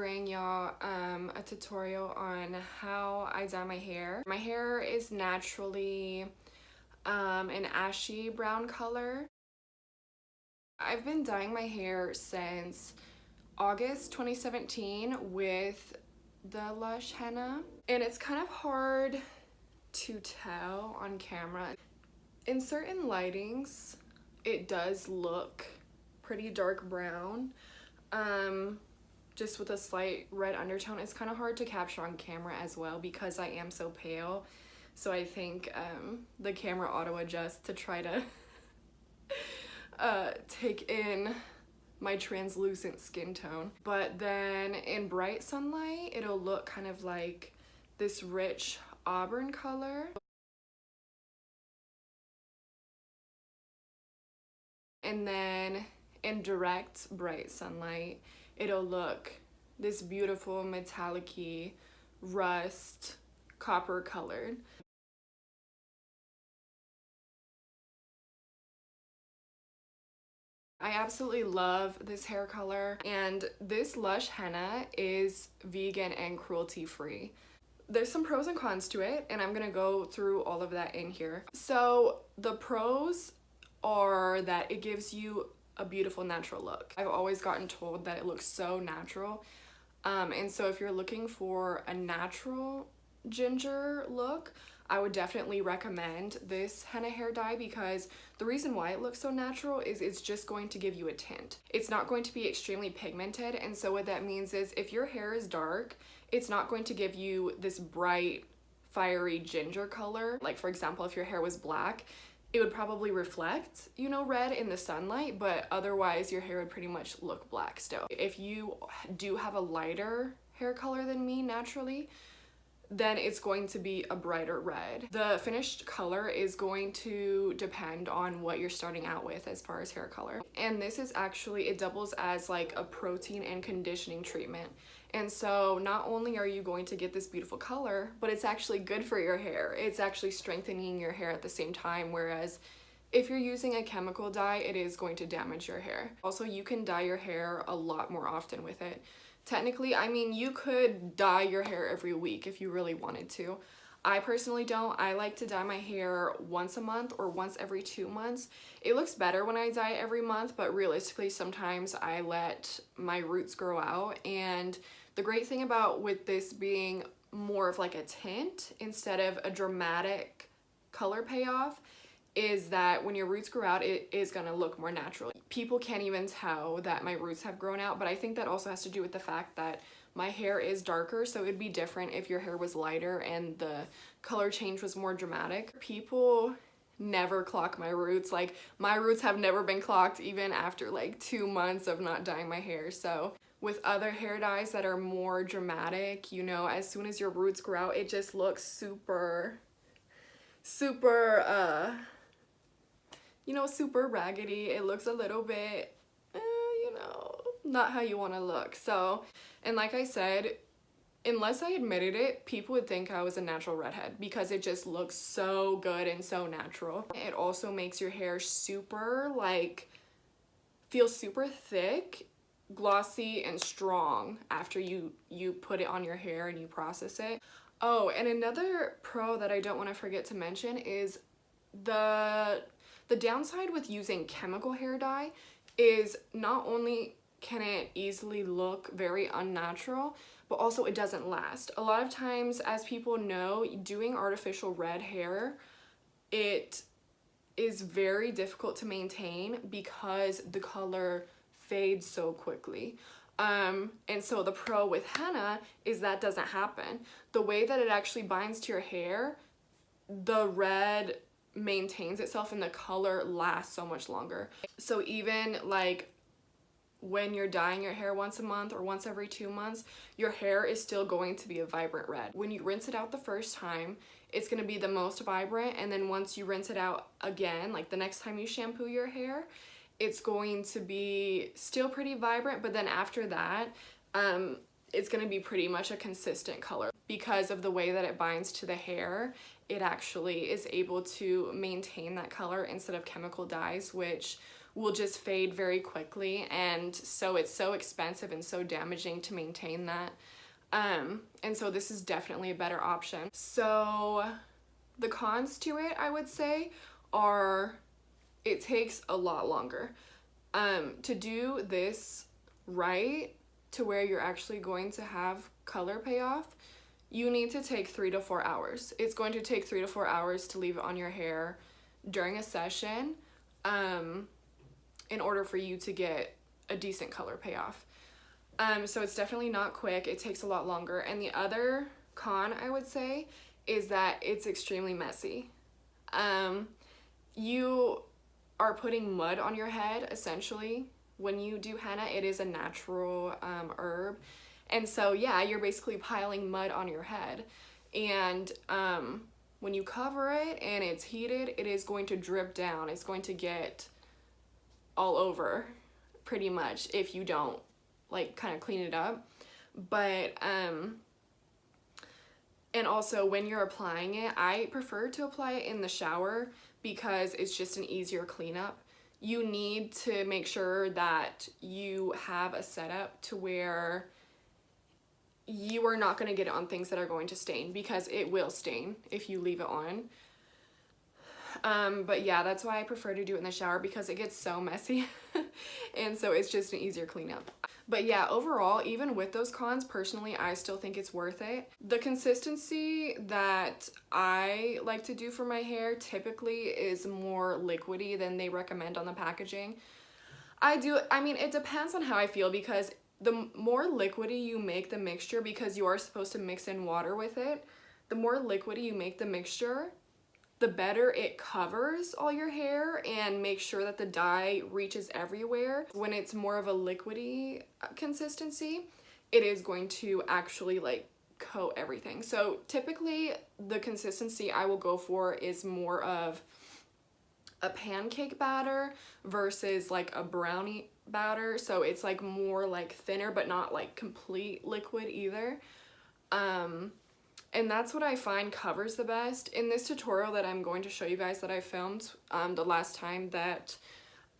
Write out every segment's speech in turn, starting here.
bring y'all a tutorial on how I dye my hair. My hair is naturally an ashy brown color. I've been dyeing my hair since August 2017 with the LUSH Henna, and it's kind of hard to tell on camera. In certain lightings, it does look pretty dark brown, just with a slight red undertone. It's kind of hard to capture on camera as well because I am so pale. So I think the camera auto adjusts to try to take in my translucent skin tone. But then in bright sunlight, it'll look kind of like this rich auburn color. And then in direct bright sunlight, it'll look this beautiful metallic-y rust copper colored. I absolutely love this hair color, and this LUSH Henna is vegan and cruelty free. There's some pros and cons to it, and I'm gonna go through all of that in here. So the pros are that it gives you a beautiful natural look. I've always gotten told that it looks so natural, and so if you're looking for a natural ginger look, I would definitely recommend this henna hair dye, because the reason why it looks so natural is it's just going to give you a tint. It's not going to be extremely pigmented, and so what that means is if your hair is dark, it's not going to give you this bright, fiery ginger color. Like, for example, if your hair was black, it would probably reflect, you know, red in the sunlight, but otherwise your hair would pretty much look black still. If you do have a lighter hair color than me naturally, then it's going to be a brighter red. The finished color is going to depend on what you're starting out with as far as hair color. And this is actually, it doubles as like a protein and conditioning treatment. And so not only are you going to get this beautiful color, but it's actually good for your hair. It's actually strengthening your hair at the same time, whereas if you're using a chemical dye, it is going to damage your hair. Also, you can dye your hair a lot more often with it. Technically, I mean, you could dye your hair every week if you really wanted to. I personally don't. I like to dye my hair once a month or once every 2 months. It looks better when I dye it every month, but realistically, sometimes I let my roots grow out. And the great thing about with this being more of like a tint instead of a dramatic color payoff is that when your roots grow out, it is gonna look more natural. People can't even tell that my roots have grown out, but I think that also has to do with the fact that my hair is darker, so it'd be different if your hair was lighter and the color change was more dramatic. People never clock my roots. Like, my roots have never been clocked even after like 2 months of not dyeing my hair. So with other hair dyes that are more dramatic, you know, as soon as your roots grow out, it just looks super you know, super raggedy. It looks a little bit, you know, not how you want to look. So, and like I said, unless I admitted it, people would think I was a natural redhead because it just looks so good and so natural. It also makes your hair super, like, feel super thick, glossy, and strong after you put it on your hair and you process it. Oh, and another pro that I don't want to forget to mention is the downside with using chemical hair dye is not only can it easily look very unnatural, but also it doesn't last. A lot of times, as people know, doing artificial red hair, it is very difficult to maintain because the color fades so quickly. And so the pro with henna is that doesn't happen. The way that it actually binds to your hair, the red maintains itself and the color lasts so much longer. So even like when you're dyeing your hair once a month or once every 2 months, your hair is still going to be a vibrant red. When you rinse it out the first time, it's going to be the most vibrant, and then once you rinse it out again, like the next time you shampoo your hair, it's going to be still pretty vibrant, but then after that, it's going to be pretty much a consistent color. Because of the way that it binds to the hair, it actually is able to maintain that color instead of chemical dyes, which will just fade very quickly, and so it's so expensive and so damaging to maintain that. And so this is definitely a better option. So the cons to it, I would say, are it takes a lot longer. To do this right, to where you're actually going to have color payoff, you need to take 3 to 4 hours. It's going to take 3 to 4 hours to leave it on your hair during a session, in order for you to get a decent color payoff. So it's definitely not quick. It takes a lot longer. And the other con, I would say, is that it's extremely messy. You are putting mud on your head, essentially. When you do henna, it is a natural herb. And so, yeah, you're basically piling mud on your head. And when you cover it and it's heated, it is going to drip down. It's going to get all over, pretty much, if you don't, like, kind of clean it up. But, and also when you're applying it, I prefer to apply it in the shower because it's just an easier cleanup. You need to make sure that you have a setup to where you are not going to get it on things that are going to stain, because it will stain if you leave it on. But yeah, that's why I prefer to do it in the shower, because it gets so messy and so it's just an easier cleanup. But yeah, overall, even with those cons, personally, I still think it's worth it. The consistency that I like to do for my hair typically is more liquidy than they recommend on the packaging. I mean, it depends on how I feel, because the more liquidy you make the mixture, because you are supposed to mix in water with it, the more liquidy you make the mixture, the better it covers all your hair and make sure that the dye reaches everywhere. When it's more of a liquidy consistency, it is going to actually like coat everything. So typically the consistency I will go for is more of a pancake batter versus like a brownie batter. So it's like more like thinner, but not like complete liquid either. And that's what I find covers the best. In this tutorial that I'm going to show you guys that I filmed the last time that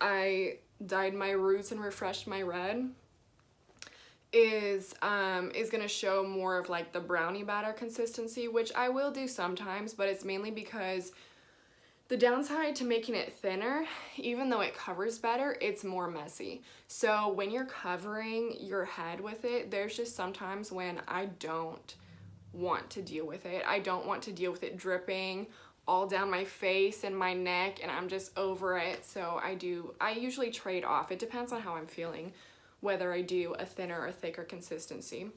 I dyed my roots and refreshed my red is gonna show more of like the brownie batter consistency, which I will do sometimes, but it's mainly because the downside to making it thinner, even though it covers better, it's more messy. So when you're covering your head with it, there's just sometimes when I don't want to deal with it. I don't want to deal with it dripping all down my face and my neck, and I'm just over it. So I usually trade off. It depends on how I'm feeling, whether I do a thinner or thicker consistency.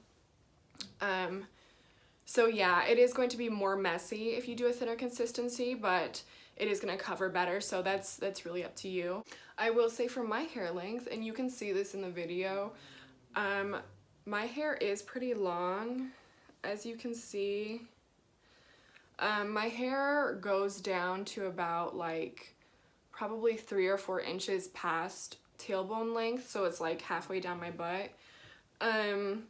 So yeah, it is going to be more messy if you do a thinner consistency, but it is going to cover better, so that's really up to you. I will say for my hair length, and you can see this in the video, my hair is pretty long. As you can see, my hair goes down to about like probably 3 or 4 inches past tailbone length, so it's like halfway down my butt. And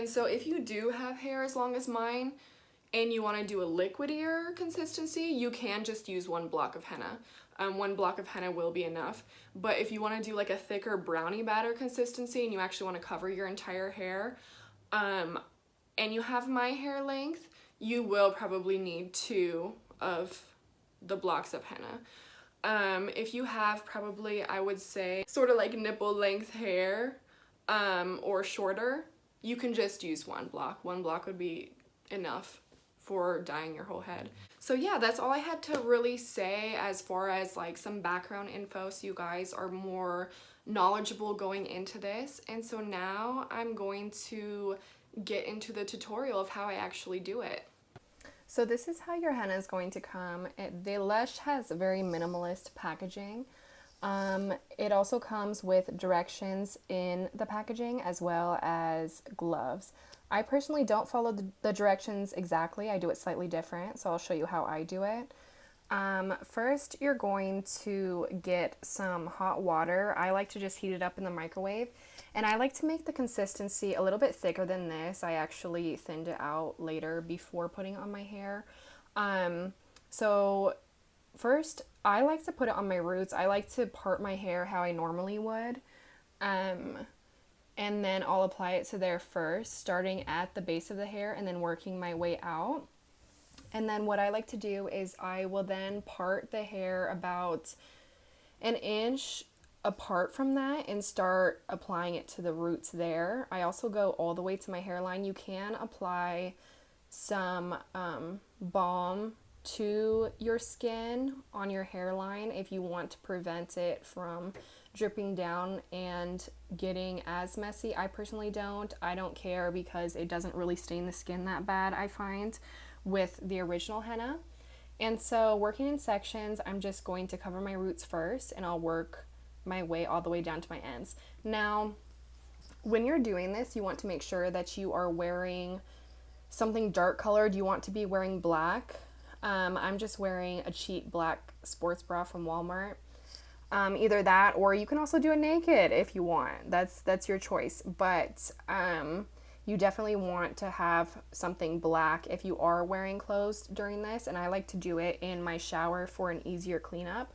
so if you do have hair as long as mine and you want to do a liquidier consistency, you can just use 1 block of henna. 1 block of henna will be enough. But if you want to do like a thicker brownie batter consistency and you actually want to cover your entire hair, and you have my hair length, you will probably need 2 of the blocks of henna. If you have probably, I would say, sort of like nipple length hair, or shorter, you can just use 1 block. 1 block would be enough for dyeing your whole head. So yeah, that's all I had to really say as far as like some background info, so you guys are more knowledgeable going into this. And so now I'm going to get into the tutorial of how I actually do it. So this is how your henna is going to come. The LUSH has very minimalist packaging. It also comes with directions in the packaging as well as gloves. I personally don't follow the directions exactly. I do it slightly different, so I'll show you how I do it. First, you're going to get some hot water. I like to just heat it up in the microwave, and I like to make the consistency a little bit thicker than this. I actually thinned it out later before putting it on my hair. So first, I like to put it on my roots. I like to part my hair how I normally would. And then I'll apply it to there first, starting at the base of the hair and then working my way out. And then what I like to do is I will then part the hair about an inch apart from that and start applying it to the roots there. I also go all the way to my hairline. You can apply some balm to your skin on your hairline if you want to prevent it from dripping down and getting as messy. I personally don't. I don't care because it doesn't really stain the skin that bad, I find, with the original henna. And so working in sections, I'm just going to cover my roots first and I'll work my way all the way down to my ends. Now, when you're doing this, you want to make sure that you are wearing something dark colored. You want to be wearing black. I'm just wearing a cheap black sports bra from Walmart. Either that, or you can also do it naked if you want. That's your choice. But you definitely want to have something black if you are wearing clothes during this, and I like to do it in my shower for an easier cleanup.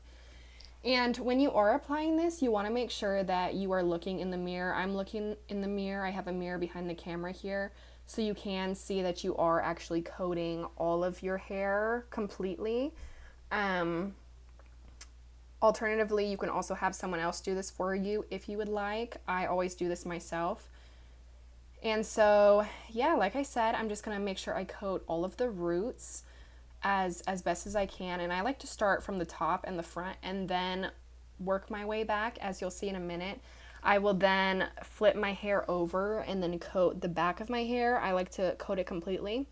And when you are applying this, you want to make sure that you are looking in the mirror. I'm looking in the mirror. I have a mirror behind the camera here, so you can see that you are actually coating all of your hair completely. Alternatively, you can also have someone else do this for you if you would like. I always do this myself. And so, yeah, like I said, I'm just going to make sure I coat all of the roots as best as I can. And I like to start from the top and the front and then work my way back, as you'll see in a minute. I will then flip my hair over and then coat the back of my hair. I like to coat it completely.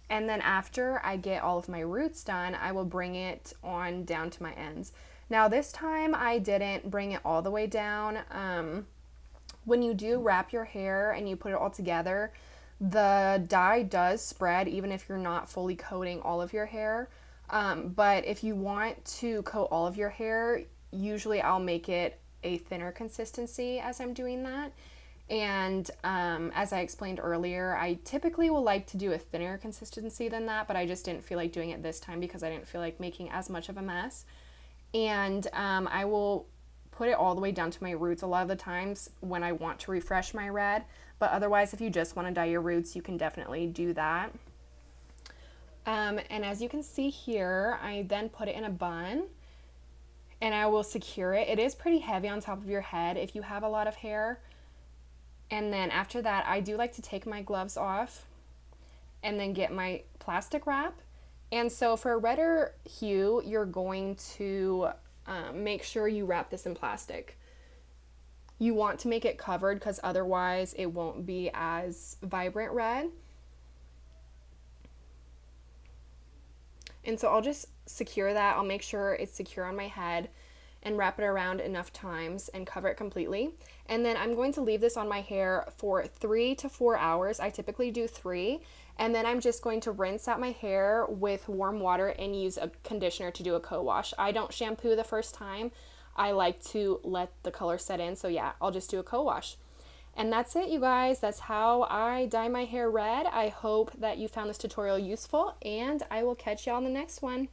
And then after I get all of my roots done, I will bring it on down to my ends. Now this time I didn't bring it all the way down. When you do wrap your hair and you put it all together, the dye does spread even if you're not fully coating all of your hair. But if you want to coat all of your hair, usually I'll make it a thinner consistency as I'm doing that. And as I explained earlier, I typically will like to do a thinner consistency than that, but I just didn't feel like doing it this time because I didn't feel like making as much of a mess. And I will put it all the way down to my roots a lot of the times when I want to refresh my red, but otherwise if you just want to dye your roots, you can definitely do that. And as you can see here, I then put it in a bun and I will secure it. It is pretty heavy on top of your head if you have a lot of hair. And then after that, I do like to take my gloves off and then get my plastic wrap. And so for a redder hue, you're going to make sure you wrap this in plastic. You want to make it covered because otherwise it won't be as vibrant red. And so I'll just secure that. I'll make sure it's secure on my head and wrap it around enough times and cover it completely. And then I'm going to leave this on my hair for 3 to 4 hours. I typically do 3. And then I'm just going to rinse out my hair with warm water and use a conditioner to do a co-wash. I don't shampoo the first time. I like to let the color set in. So yeah, I'll just do a co-wash. And that's it, you guys. That's how I dye my hair red. I hope that you found this tutorial useful, and I will catch y'all in the next one.